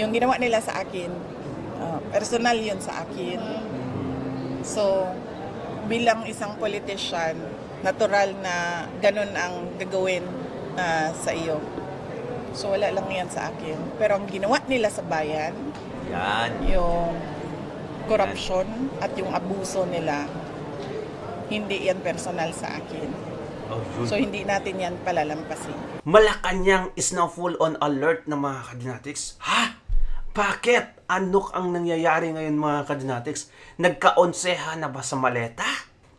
Yung ginawa nila sa akin, personal yun sa akin. So, bilang isang politician, natural na ganun ang gagawin sa iyo. So, wala lang yan sa akin. Pero ang ginawa nila sa bayan, Yan. yung corruption at yung abuso nila, hindi yan personal sa akin. Oh, yun. So, hindi natin yan palalampasin. Malacanang is now full on alert na mga kadinatics. Ha? Bakit? Anok ang nangyayari ngayon mga kadinatics? Nagka-onseha na ba sa maleta?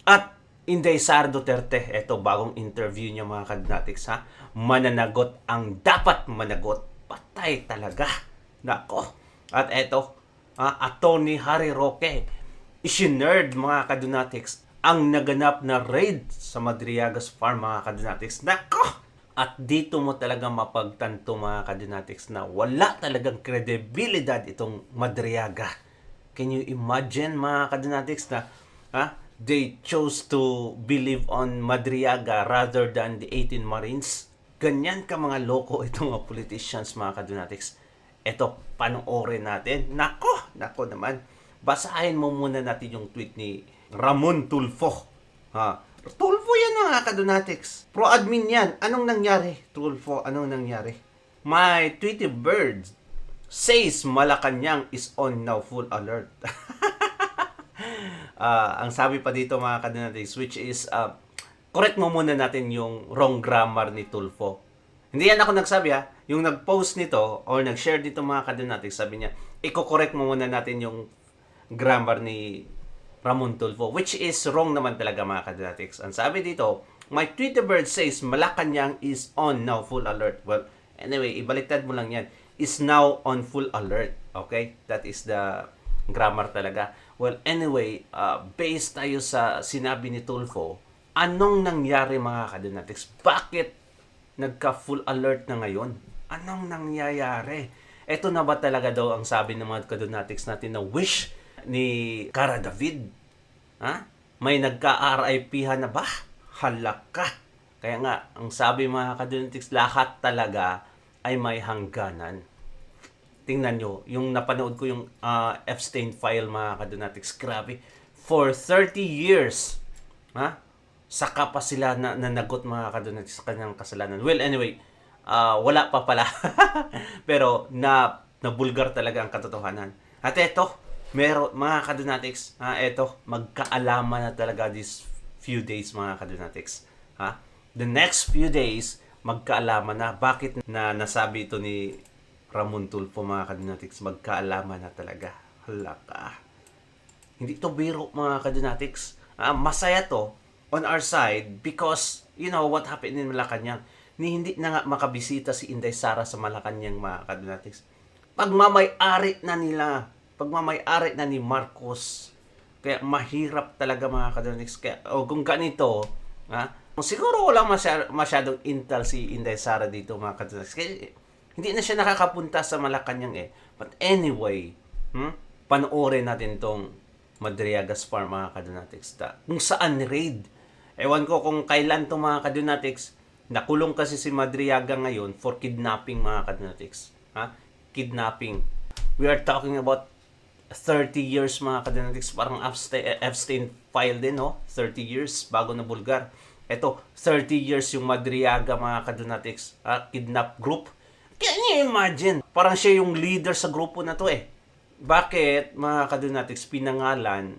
At Inday Sara Duterte, eto bagong interview niya mga kadinatics ha? Mananagot ang dapat managot. Patay talaga. Nako. At eto, Atty. Harry Roque, isinerd mga kadinatics ang naganap na raid sa Madriagas Farm mga kadinatics. Nako! At dito mo talaga mapagtanto mga kadinatics na wala talagang kredibilidad itong Madriaga. Can you imagine mga kadinatics na they chose to believe on Madriaga rather than the 18 Marines? Ganyan ka mga loko itong mga politicians mga kadinatics. Ito, panoorin natin. Nako naman. Basahin mo muna natin yung tweet ni Ramon Tulfo. Tulfo yan mga kadonatics. Pro-admin yan. Anong nangyari? Tulfo, anong nangyari? My Tweety Bird says Malacanang is on now full alert. Ang sabi pa dito mga kadonatics, which is, correct mo muna natin yung wrong grammar ni Tulfo. Hindi yan ako nagsabi ha. Yung nag-post nito or nag-share dito mga kadonatics, sabi niya, i-correct mo muna natin yung grammar ni Ramon Tulfo, which is wrong naman talaga mga kadonatics. Ang sabi dito, my Twitter bird says Malacanang is on now full alert. Well, anyway, ibaliktad mo lang yan. Is now on full alert. Okay? That is the grammar talaga. Well, anyway, based tayo sa sinabi ni Tulfo, anong nangyari mga kadonatics? Bakit nagka-full alert na ngayon? Anong nangyayari? Ito na ba talaga daw ang sabi ng mga kadonatics natin na wish ni Cara David? May nagka-RIP-han na ba? Halaka. Kaya nga, ang sabi mga kadonatics, lahat talaga ay may hangganan. Tingnan nyo, yung napanood ko yung Epstein file mga kadonatics, grabe. For 30 years, saka pa sila nanagot mga kadonatics sa kanyang kasalanan. Well, anyway, wala pa pala. Pero nabulgar talaga ang katotohanan. At eto, meron mga kadonatics, eto, magkaalaman na talaga these few days mga kadonatics. The next few days, magkaalaman na. Bakit na nasabi ito ni Ramon Tulfo mga kadonatics? Magkaalaman na talaga. Halaka. Hindi ito biro mga kadonatics. Masaya to on our side because you know what happened in Malacanang. Hindi na nga makabisita si Inday Sara sa Malacanang mga kadonatics. Pagmamay-ari na ni Marcos. Kaya mahirap talaga mga kadonatics. Kaya kung ganito, siguro walang masyadong intel si Inday Sara dito mga kadonatics. Kaya hindi na siya nakakapunta sa Malacanang eh. But anyway, panoorin natin tong Madriagas Farm mga kadonatics. Kung saan raid. Ewan ko kung kailan to mga kadonatics. Nakulong kasi si Madriaga ngayon for kidnapping mga kadonatics. Kidnapping. We are talking about 30 years mga kadonatics. Parang Epstein file din, no? 30 years bago na Bulgar. Ito, 30 years yung Madriaga mga kadonatics. Kidnap group. Can you imagine? Parang siya yung leader sa grupo na to eh. Bakit mga kadonatics pinangalan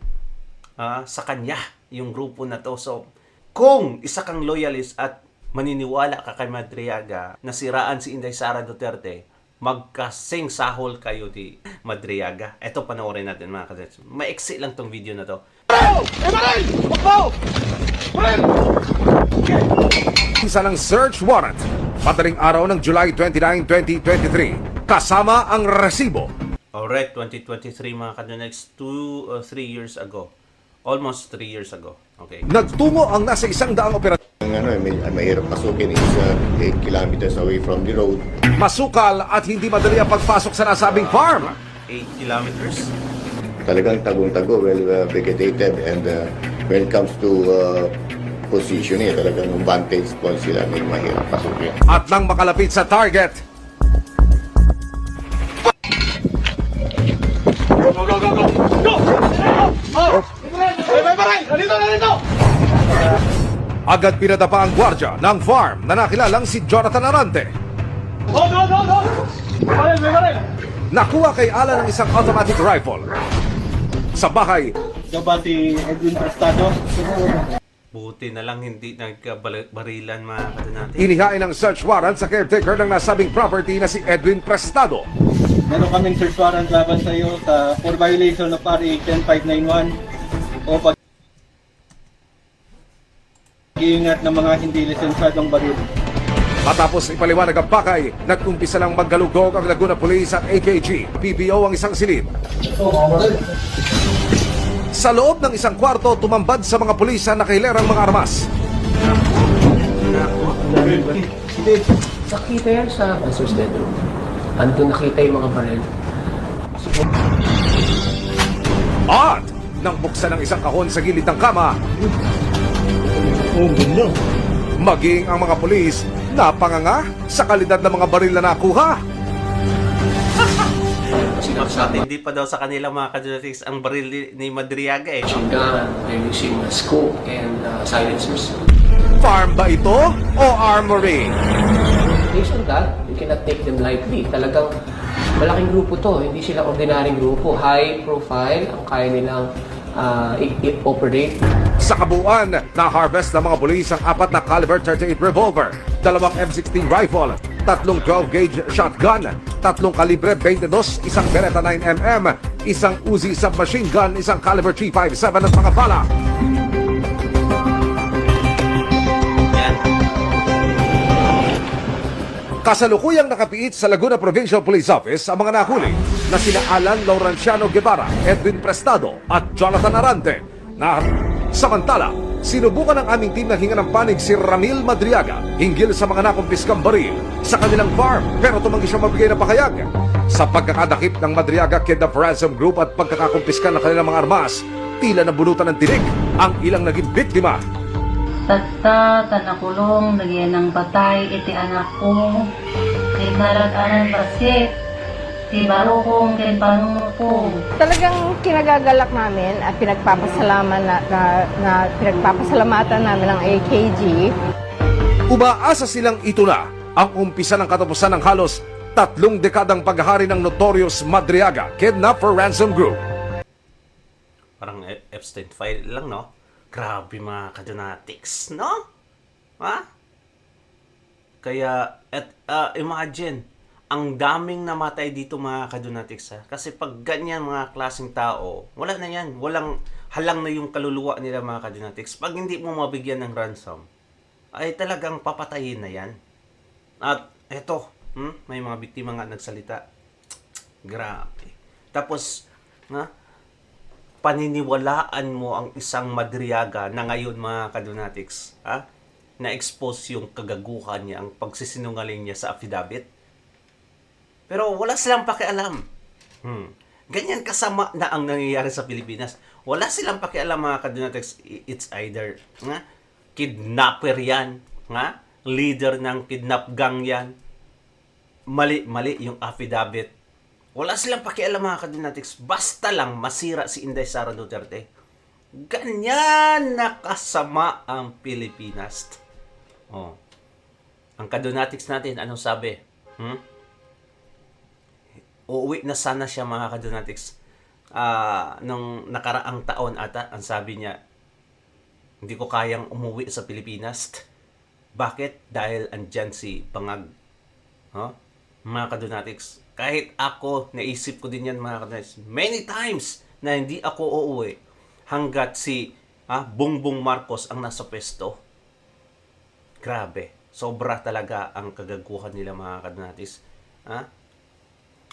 sa kanya yung grupo na to? So, kung isa kang loyalist at maniniwala ka kay Madriaga, nasiraan si Inday Sara Duterte, magkasing sahol kayo di Madriaga. Ito panoorin natin mga kadonatics. Maiksi lang tong video na to. Isa ng search warrant madaling araw ng July 29, 2023 kasama ang resibo. Alright, 2023 mga kadonatics, 3 years ago. Almost 3 years ago. Okay. Nagtungo ang nasa 100 operasyon. Mahirap pasukin is 8 kilometers away from the road. Masukal at hindi madali ang pagpasok sa nasabing farm. 8 kilometers. Talagang tagong-tago, vegetated, and when it comes to positioning, talagang yung vantage point sila may mahirap pasukin. At nang makalapit sa target, Agad pinadapa ang gwardya ng farm na nakilalang si Jonathan Arante. Nakuha kay Alan ng isang automatic rifle. Sa bahay, Kabati Edwin Prestado. Buti na lang hindi nagkabarilan mga kadunati. inihain ng search warrant sa caretaker ng nasabing property na si Edwin Prestado. Meron kaming search warrant laban sa iyo sa for violation of RA 10591 o pag-iingat ng mga hindi lisensyadong baril. Matapos ipaliwanag ang pakay, nag-umpisa lang maggalugog ang Laguna Police at AKG. PBO ang isang silid. Sa loob ng isang kwarto, tumambad sa mga pulis ang nakahilerang mga armas. Nakita yan sa master's bedroom. Andun nakita yung mga baril. At nang buksan ng isang kahon sa gilid ng kama, maging ang mga pulis napanganga sa kalidad ng mga baril na nakuha. Sinasama Hindi pa daw sa kanila mga kadunatics ang baril ni Madriaga eh. machine gun, they're using a scope and silencers. Farm ba ito o armory? Based on that, you cannot take them lightly. Talagang malaking grupo to, hindi sila ordinaryong grupo. High profile ang kaya nilang operate. Sa kabuuan, na-harvest ng mga pulis ang 4 na caliber 38 revolver, 2 M16 rifle, 3 12-gauge shotgun, 3 kalibre 22, isang Beretta 9mm, isang Uzi submachine gun, isang caliber 357 at mga bala. Yan. Kasalukuyang nakapiit sa Laguna Provincial Police Office ang mga nahuli na sina Alan Lauranciano Guevara, Edwin Prestado at Jonathan Arante. Samantala, sinubukan ng aming team na hinga ng panig si Ramil Madriaga hinggil sa mga nakumpiskang baril sa kanilang farm pero tumanggi siya magbigay ng pahayag. Sa pagkakadakip ng Madriaga Kidnap Ransom Group at pagkakakumpiska ng kanilang mga armas, tila nabulutan ng tinig ang ilang naging biktima. Tatta, tanakulong, nagyan ng patay, iti anak ko. Kay narag-anan basik, ti baro kong kay panungo ko. Talagang kinagagalak namin at pinagpapasalamatan namin ang AKG. Umaasa silang ito na ang umpisa ng katapusan ng halos 3 dekadang paghahari ng notorious Madriaga Kidnap for Ransom Group. Parang Epstein file lang, no? Grabe mga kadunatics, no? Ha? Kaya, imagine, ang daming namatay dito mga kadunatics, ha? Kasi pag ganyan mga klaseng tao, wala na yan. Walang halang na yung kaluluwa nila mga kadunatics. Pag hindi mo mabigyan ng ransom, ay talagang papatayin na yan. At eto, may mga biktima nga nagsalita. Grabe. Tapos, paniniwalaan mo ang isang Madriaga na ngayon mga kadunatics, na-expose yung kagaguhan niya, ang pagsisinungaling niya sa affidavit. Pero wala silang pakialam. Ganyan kasama na ang nangyayari sa Pilipinas. Wala silang pakialam mga kadunatics. It's either kidnapper yan, leader ng kidnap gang yan. Mali yung affidavit. Wala silang pakialam mga kadunatics. Basta lang masira si Inday Sara Duterte. Ganyan nakasama ang Pilipinas. Oh. Ang kadunatics natin, anong sabi? Uuwi na sana siya mga kadunatics. Nung nakaraang taon ata, ang sabi niya, hindi ko kayang umuwi sa Pilipinas. Bakit? Dahil andyan si Bangag. Mga kadunatics. Kahit ako, naisip ko din yan mga kadunatics. Many times na hindi ako uuwi hanggat si Bongbong Marcos ang nasa pwesto. Grabe. Sobra talaga ang kagaguhan nila mga kadunatics.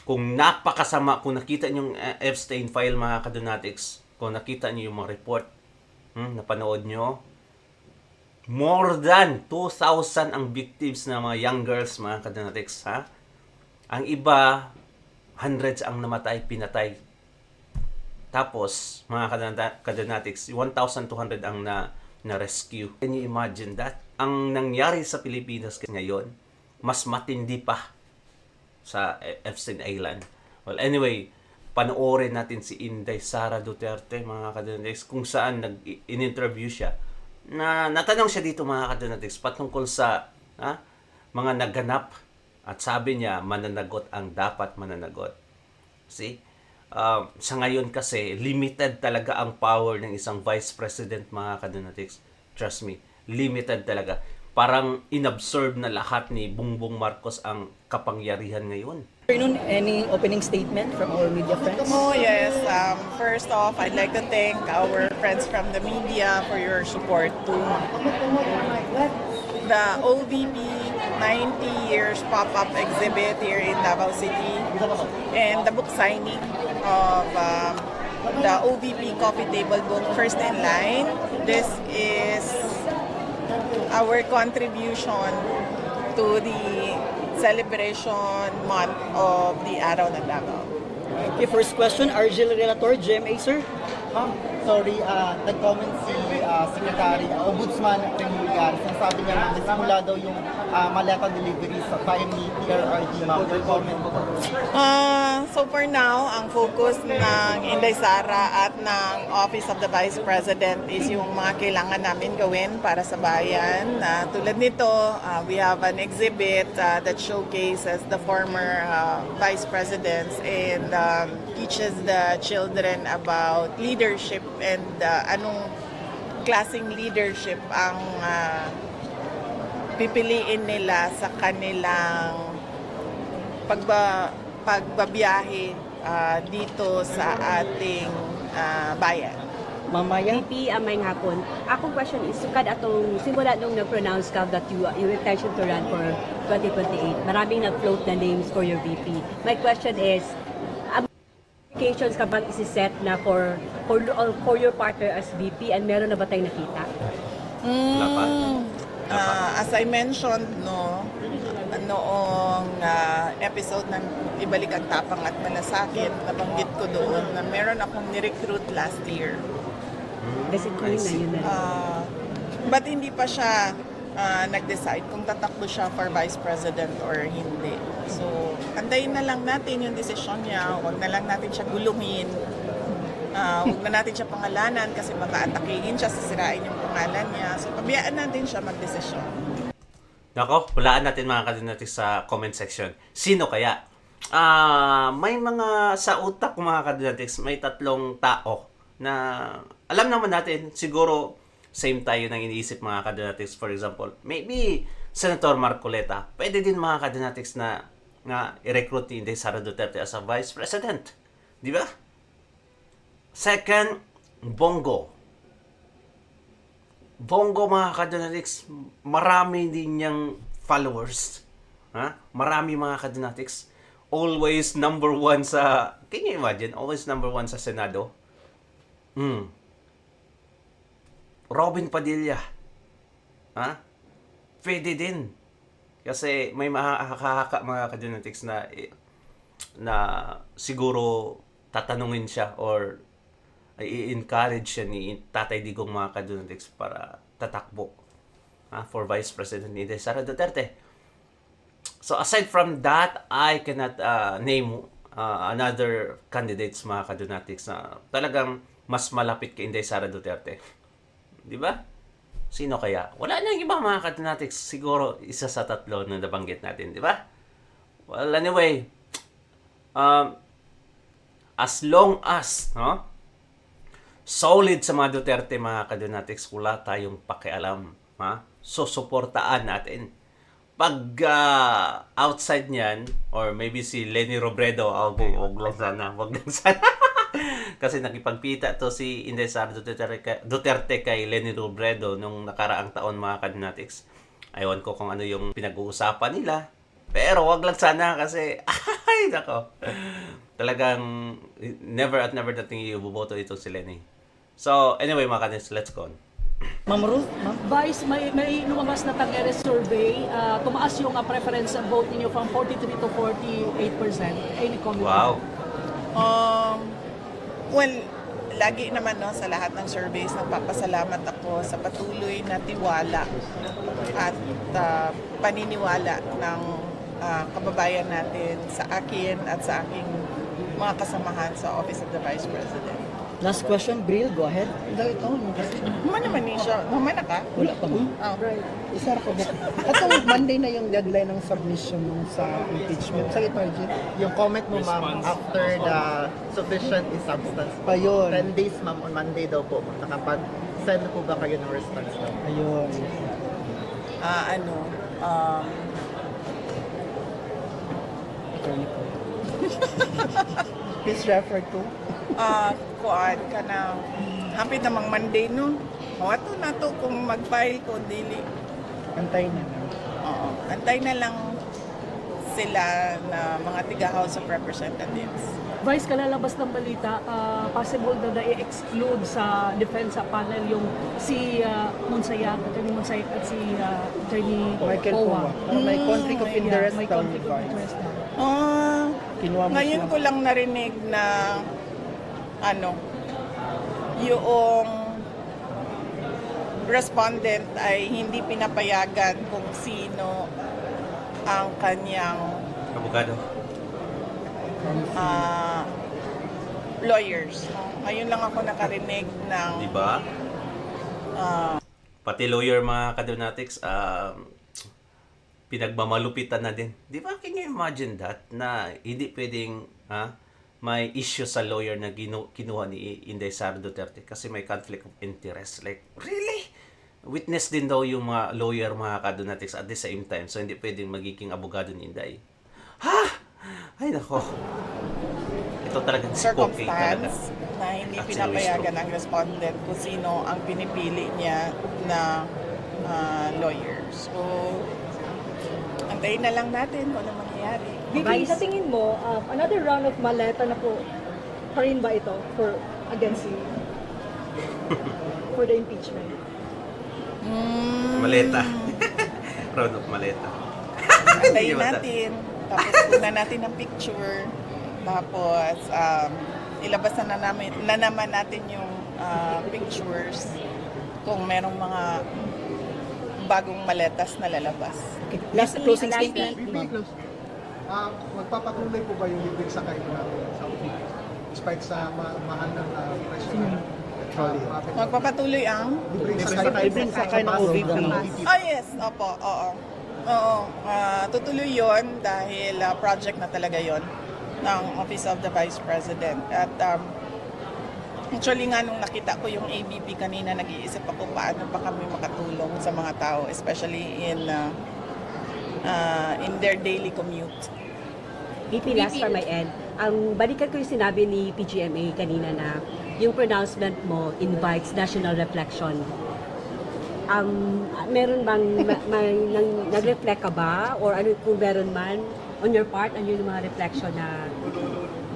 Kung napakasama, kung nakita niyo yung Epstein file mga kadunatics, kung nakita niyo yung mga report, napanood niyo, more than 2,000 ang victims na mga young girls mga kadunatics. Ang iba, hundreds ang namatay, pinatay. Tapos, mga kadunatics, 1,200 ang na-rescue. Can you imagine that? Ang nangyari sa Pilipinas ngayon, mas matindi pa sa Epstein Island. Well, anyway, panoorin natin si Inday Sara Duterte, mga kadunatics, kung saan in-interview siya. Natanong siya dito, mga kadunatics, patungkol sa mga naganap. At sabi niya, mananagot ang dapat mananagot. See? Sa ngayon kasi, limited talaga ang power ng isang vice president, mga kadunatics. Trust me, limited talaga. Parang inabsorb na lahat ni Bongbong Marcos ang kapangyarihan ngayon. Any opening statement from our media friends? Oh, yes. First off, I'd like to thank our friends from the media for your support to the OVP 90 years pop-up exhibit here in Davao City and the book signing of the OVP Coffee Table book, First in Line. This is our contribution to the celebration month of the Araw ng Davao. Okay, first question, Argel Relator, GMA, sir. Sorry, nag-comment si Secretary Ombudsman Remulla. Sinasabi niya na nasimula daw yung maleta delivery sa time ni PRRD, ma'am. Your comment po. So for now, ang focus ng Inday Sara at ng Office of the Vice President is yung mga kailangan namin gawin para sa bayan. Tulad nito, we have an exhibit that showcases the former Vice Presidents and teaches the children about leadership and anong klaseng leadership ang pipiliin nila sa kanilang pagbabiyahe dito sa ating bayan. Mamaya. VP, may hapon. Akong question is, sukad atong simula nung nag-pronounce ka that your intention to run for 2028, maraming nag-float na names for your VP. My question is, applications ka bang isi-set na for your partner as VP and meron na ba tayong nakita? As I mentioned, noong episode ng Ibalik ang Tapang at Malasakit, nabanggit ko doon na meron akong ni-recruit last year. Basically, na yun na. But hindi pa siya nag-decide kung tatakbo siya for Vice President or hindi. So, antayin na lang natin yung desisyon niya. Huwag na lang natin siya guluhin. Huwag na natin siya pangalanan kasi baka atakihin siya, sisirain yung pangalan niya. So, pabayaan natin siya magdesisyon. Nako, hulaan natin mga kadunatics sa comment section. Sino kaya? May mga sa utak mga kadunatics, may tatlong tao na alam naman natin, siguro same tayo nang iniisip mga kadunatics. For example, maybe Senator Marcoleta. Pwede din mga kadunatics na i-recruit ni Inday Sara Duterte as a Vice President. Di ba? Second, Bongo. Bongo mga kadunatics, marami din niyang followers. Marami mga kadunatics. Always number one sa, can you imagine? Always number one sa Senado. Robin Padilla. Pwede din. Kasi may makakahaka mga kadunatics na siguro tatanungin siya or i-encourage siya ni Tatay Digong mga kadunatics para tatakbo for Vice President ni Inday Sara Duterte. So aside from that, I cannot name another candidates mga kadunatics na talagang mas malapit kay Inday Sara Duterte. Di ba? Sino kaya? Wala na yung iba mga kadunatics. Siguro isa sa tatlo na nabanggit natin. Di ba? Well, anyway, as long as solid sa mga Duterte mga kadunatics, wala tayong pakialam. Susuportaan natin. Pag outside niyan, or maybe si Leni Robredo, wag lang sana. Kasi nakipagpita to si Inday Sara Duterte kay Leni Robredo nung nakaraang taon mga kadunatics. Aywan ko kung ano yung pinag-uusapan nila. Pero wag lang sana kasi, ay nako. Talagang never at never nating iuboboto itong si Leni. So, anyway mga kadunatics, let's go on. Ma'am Ruth, Vice, may lumabas na tag-RS survey. Tumaas yung preference vote ninyo from 43 to 48%. Any comment? Wow. Well, lagi naman sa lahat ng surveys, nagpapasalamat ako sa patuloy na tiwala at paniniwala ng kababayan natin sa akin at sa aking mga kasamahan sa Office of the Vice President. Last question, Bril, go ahead. Human naman ni siya. Human na ka? Wala pa mo. Oh. Isa ko ba? Atong Monday na yung deadline ng submission nung sa impeachment. Sa Target, yung comment mo ma'am, after the sufficient is substance. Pa yun. 10 days ma'am, on Monday daw po. Nakapag-send po ba kayo ng response daw? Ayun. Please refer to. Kuan ka na hapit namang Monday no. Ato na to kung mag-file ko dili. Antay na lang. Oo. Antay na lang sila na mga tiga House of Representatives. Vice, kalalabas ng balita, possible na na-exclude sa depensa panel yung si Monsayak, Attorney Monsayak at si Attorney Michael Poa. May conflict of interest May daw. conflict of interest daw. Kinuha mo Ngayon siya. ko lang narinig na yung respondent ay hindi pinapayagan kung sino ang kanyang Abogado. lawyers. Ngayon lang ako nakarinig ng Di ba? Pati lawyer mga kadonatics, pinagmamalupitan na din. Di ba? Can you imagine that? Na hindi pwedeng may issue sa lawyer na kinuha ni Inday Sara Duterte kasi may conflict of interest. Like, really? Witness din daw yung mga lawyer mga kadonatics at the same time. So, hindi pwedeng magiging abogado ni Inday. Ha? Ay, nako. Ito talagang spooky talaga. circumstance na hindi Actually, pinapayagan ng respondent kung sino ang pinipili niya na lawyer. So, antayin na lang natin kung ano mangyayari. Vice, sa tingin mo, another round of maleta na po pa rin ba ito against you for the impeachment? Maleta. Round of maleta. Antayin natin. Tapos kunan natin ang picture. Tapos ilabas na naman natin yung pictures kung merong mga bagong maletas na lalabas. Last closing statement. Magpapatuloy po ba yung libre sa kayo natin sa OVP? Despite sa mahal ng presyo ng petrolyo. Magpapatuloy ang Libre sa kayo ng OVP. yes, opo, oo. Oo, tutuloy yon dahil project na talaga yon ng Office of the Vice President. At actually nga nung nakita ko yung ABP kanina, nag-iisip ako paano pa kami makatulong sa mga tao, especially in their daily commute. VP, last from my end. Balikan ko yung sinabi ni PGMA kanina na yung pronouncement mo invites national reflection. Meron bang nag-reflect ka ba? Or ano kung meron man on your part, ano yung mga reflection na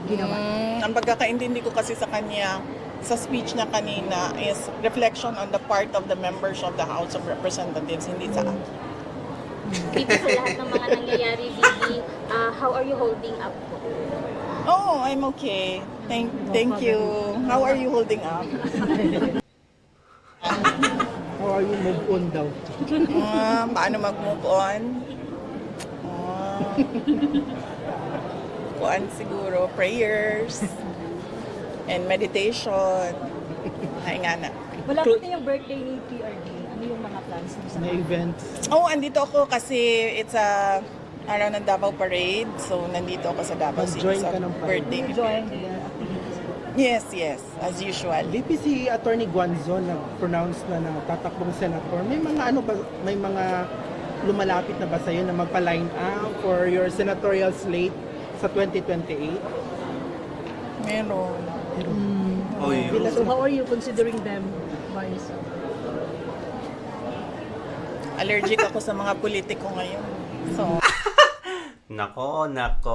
ginawa? Ang pagkakaintindi ko kasi sa kanya, sa speech niya kanina is reflection on the part of the members of the House of Representatives, hindi sa akin. Dito sa lahat ng mga nangyayari, Vivi, how are you holding up po? Oh, I'm okay. Thank you. How are you holding up? How are you move on daw? Paano mag-move on? Kuan siguro, prayers and meditation. Ay nga na. Malapit na yung birthday ni PRD. Ano yung mga plans mo sa events? Oh, andito ako kasi it's araw ng Davao Parade. So, nandito ako sa Davao City. Mag-join So, ka ng parade. birthday ni join PRD. their activities? Yes, as usual. VP si Attorney Guanzon nag-pronounce na tatakbong senator. May mga lumalapit na ba sa'yo na magpa-line up for your senatorial slate sa 2028? Meron. Oy, So how are you considering them, Vice? Allergic ako sa mga politiko ngayon. So, Nako,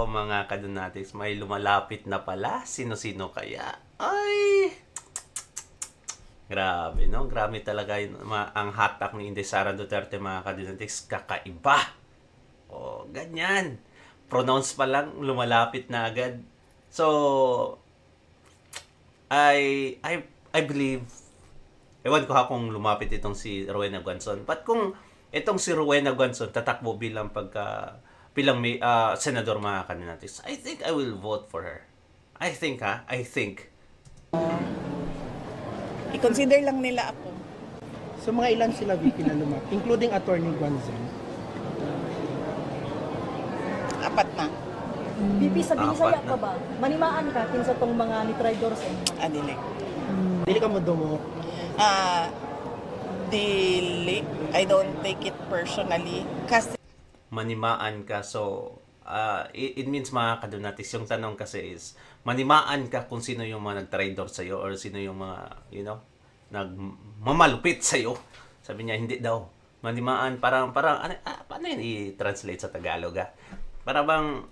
mga kadonatics, may lumalapit na pala. Sino-sino kaya? Ay! Grabe, no? Grabe talaga ang hatak ni Inday Sara Duterte, mga kadonatics. Kakaiba. O, ganyan. Pronounce pa lang, lumalapit na agad. So, I believe, ewan ko ha kung lumapit itong si Rowena Guanzon. But kung itong si Rowena Guanzon tatakbo bilang senador mga kandidates, I think I will vote for her. I think. I-consider lang nila ako. So mga ilan sila VP na lumapit, including Attorney Guanzon? 4 na. VP, sabihin Apat saya na. ka ba? Manimaan ka kinsa tong mga ni Tridor sa inyo. Adili. Dili ka mo dumo. Dili. I don't take it personally. Kasi Manimaan ka. So, it means mga kadunatis. Yung tanong kasi is, manimaan ka kung sino yung mga nag-traitor sa'yo or sino yung mga, nagmamalupit sa'yo. Sabi niya, hindi daw. Manimaan, parang paano yun i-translate sa Tagalog, Para bang,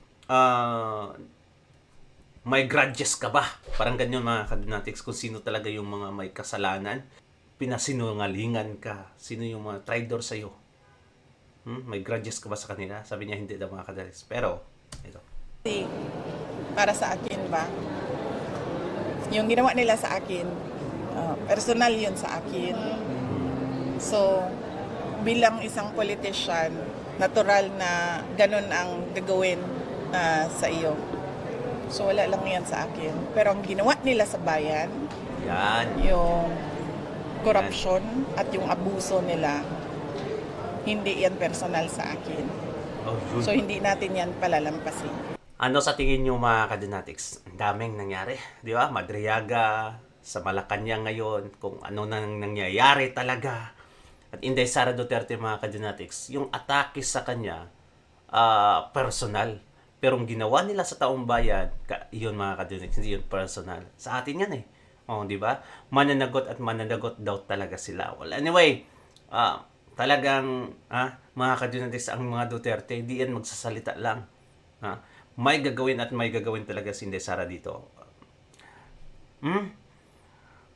may grudges ka ba? Parang ganyan mga kadunatics kung sino talaga yung mga may kasalanan. Pinasinungalingan ka. Sino yung mga traitor sa'yo? May grudges ka ba sa kanila? Sabi niya, hindi daw mga kadunatics. Pero, ito. para sa akin ba, yung ginawa nila sa akin, personal yun sa akin. So, bilang isang politician, natural na ganun ang gagawin sa iyo. So, wala lang yan sa akin. Pero ang ginawa nila sa bayan, Yan. yung corruption at yung abuso nila, hindi yan personal sa akin. Oh, yun. So, hindi natin yan palalampasin. Ano sa tingin nyo mga kadunatics? Ang daming nangyari. Di ba? Madriaga, sa Malacanang ngayon, kung ano nang nangyayari talaga. At Inday Sara Duterte mga kadunatics, yung atake sa kanya, personal. Pero ang ginawa nila sa taong bayan, yun mga kadunatics, hindi yun personal. Sa atin yan di ba? Mananagot at mananagot daw talaga sila. Well, anyway, talagang mga kadunatics, ang mga Duterte, hindi yan magsasalita lang. May gagawin at may gagawin talaga si Inday Sara dito.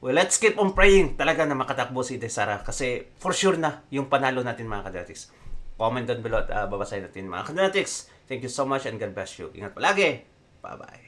Well, let's keep on praying talaga na makatakbo si Inday Sara kasi for sure na yung panalo natin mga kadunatics. Comment down below at babasahin natin mga kadunatics. Thank you so much and God bless you. Ingat palagi. Bye-bye.